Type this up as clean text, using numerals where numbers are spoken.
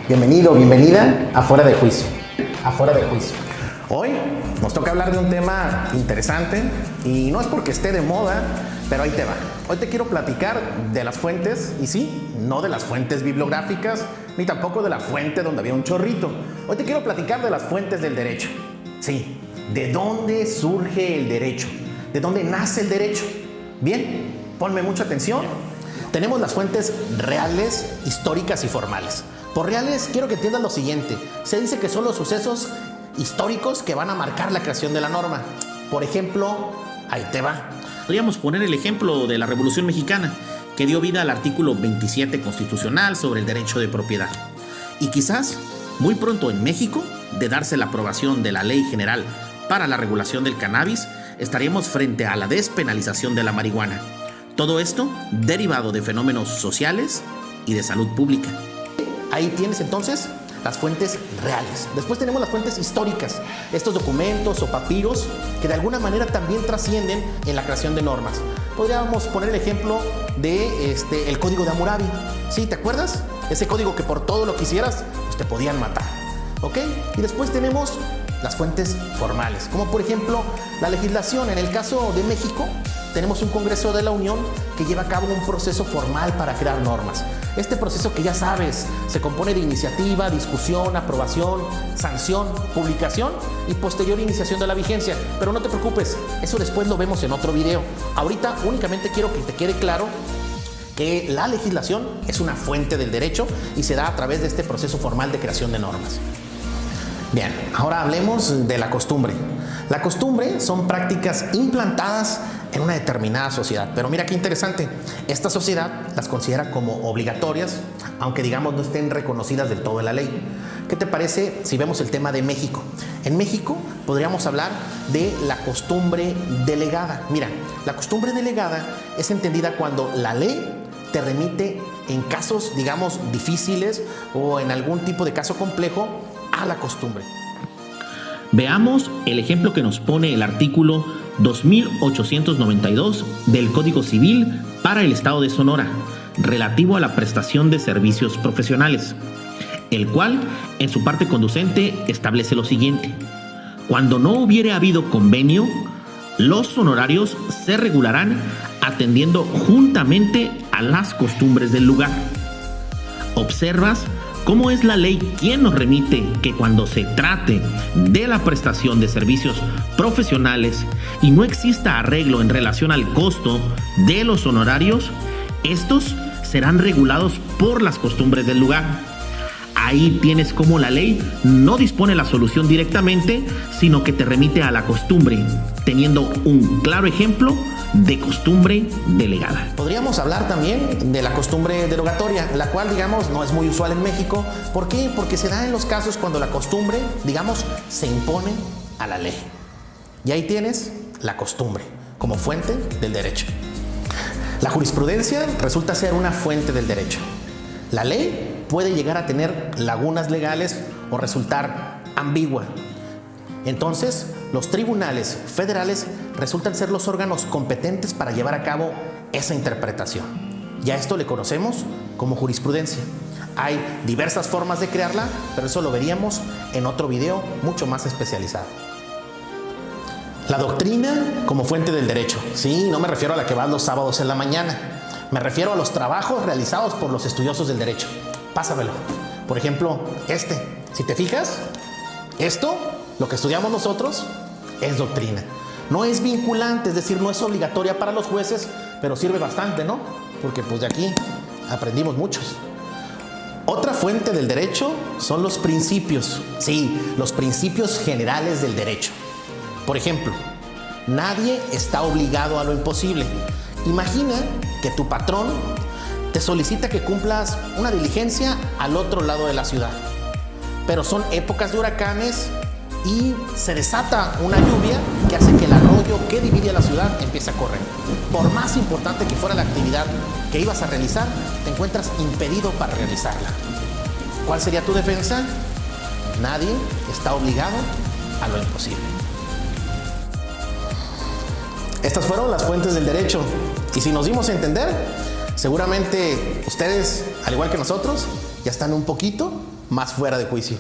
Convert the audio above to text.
Bienvenido, bienvenida a Fuera de Juicio. A Fuera de Juicio. Hoy nos toca hablar de un tema interesante y no es porque esté de moda, pero ahí te va. Hoy te quiero platicar de las fuentes, y sí, no de las fuentes bibliográficas, ni tampoco de la fuente donde había un chorrito. Hoy te quiero platicar de las fuentes del derecho. Sí, ¿de dónde surge el derecho? ¿De dónde nace el derecho? Bien, ponme mucha atención. Tenemos las fuentes reales, históricas y formales. Por reales quiero que entiendas lo siguiente. Se dice que son los sucesos históricos que van a marcar la creación de la norma. Por ejemplo, ahí te va. Podríamos poner el ejemplo de la Revolución Mexicana, que dio vida al artículo 27 constitucional sobre el derecho de propiedad. Y quizás, muy pronto en México, de darse la aprobación de la Ley General para la regulación del cannabis, estaríamos frente a la despenalización de la marihuana. Todo esto derivado de fenómenos sociales y de salud pública. Ahí tienes entonces las fuentes reales. Después tenemos las fuentes históricas, estos documentos o papiros que de alguna manera también trascienden en la creación de normas. Podríamos poner el ejemplo de el Código de Hammurabi. ¿Sí? ¿Te acuerdas? Ese código que por todo lo que hicieras, pues te podían matar. ¿Ok? Y después tenemos las fuentes formales, como por ejemplo la legislación. En el caso de México, tenemos un Congreso de la Unión que lleva a cabo un proceso formal para crear normas. Este proceso, que ya sabes, se compone de iniciativa, discusión, aprobación, sanción, publicación y posterior iniciación de la vigencia. Pero no te preocupes, eso después lo vemos en otro video. Ahorita únicamente quiero que te quede claro que la legislación es una fuente del derecho y se da a través de este proceso formal de creación de normas. Bien, ahora hablemos de la costumbre. La costumbre son prácticas implantadas en una determinada sociedad. Pero mira qué interesante, esta sociedad las considera como obligatorias, aunque digamos no estén reconocidas del todo en la ley. ¿Qué te parece si vemos el tema de México? En México podríamos hablar de la costumbre delegada. Mira, la costumbre delegada es entendida cuando la ley te remite en casos, digamos, difíciles o en algún tipo de caso complejo a la costumbre. Veamos el ejemplo que nos pone el artículo 2892 del Código Civil para el Estado de Sonora, relativo a la prestación de servicios profesionales, el cual, en su parte conducente, establece lo siguiente: cuando no hubiere habido convenio, los honorarios se regularán atendiendo juntamente a las costumbres del lugar. ¿Observas cómo es la ley quien nos remite que cuando se trate de la prestación de servicios profesionales y no exista arreglo en relación al costo de los honorarios, estos serán regulados por las costumbres del lugar? Ahí tienes cómo la ley no dispone la solución directamente, sino que te remite a la costumbre, teniendo un claro ejemplo de costumbre delegada. Podríamos hablar también de la costumbre derogatoria, la cual, digamos, no es muy usual en México. ¿Por qué? Porque se da en los casos cuando la costumbre, digamos, se impone a la ley. Y ahí tienes la costumbre como fuente del derecho. La jurisprudencia resulta ser una fuente del derecho. La ley puede llegar a tener lagunas legales o resultar ambigua. Entonces, los tribunales federales resultan ser los órganos competentes para llevar a cabo esa interpretación. Y a esto le conocemos como jurisprudencia. Hay diversas formas de crearla, pero eso lo veríamos en otro video mucho más especializado. La doctrina como fuente del derecho. Sí, no me refiero a la que vas los sábados en la mañana. Me refiero a los trabajos realizados por los estudiosos del derecho. Pásamelo. Por ejemplo, si te fijas, esto, lo que estudiamos nosotros, es doctrina. No es vinculante, es decir, no es obligatoria para los jueces, pero sirve bastante, ¿no? Porque pues de aquí aprendimos muchos. Otra fuente del derecho son los principios. Sí, los principios generales del derecho. Por ejemplo, nadie está obligado a lo imposible. Imagina que tu patrón te solicita que cumplas una diligencia al otro lado de la ciudad, pero son épocas de huracanes y se desata una lluvia que hace que el arroyo que divide a la ciudad empiece a correr. Por más importante que fuera la actividad que ibas a realizar, te encuentras impedido para realizarla. ¿Cuál sería tu defensa? Nadie está obligado a lo imposible. Estas fueron las fuentes del derecho. Y si nos dimos a entender, seguramente ustedes, al igual que nosotros, ya están un poquito más fuera de juicio.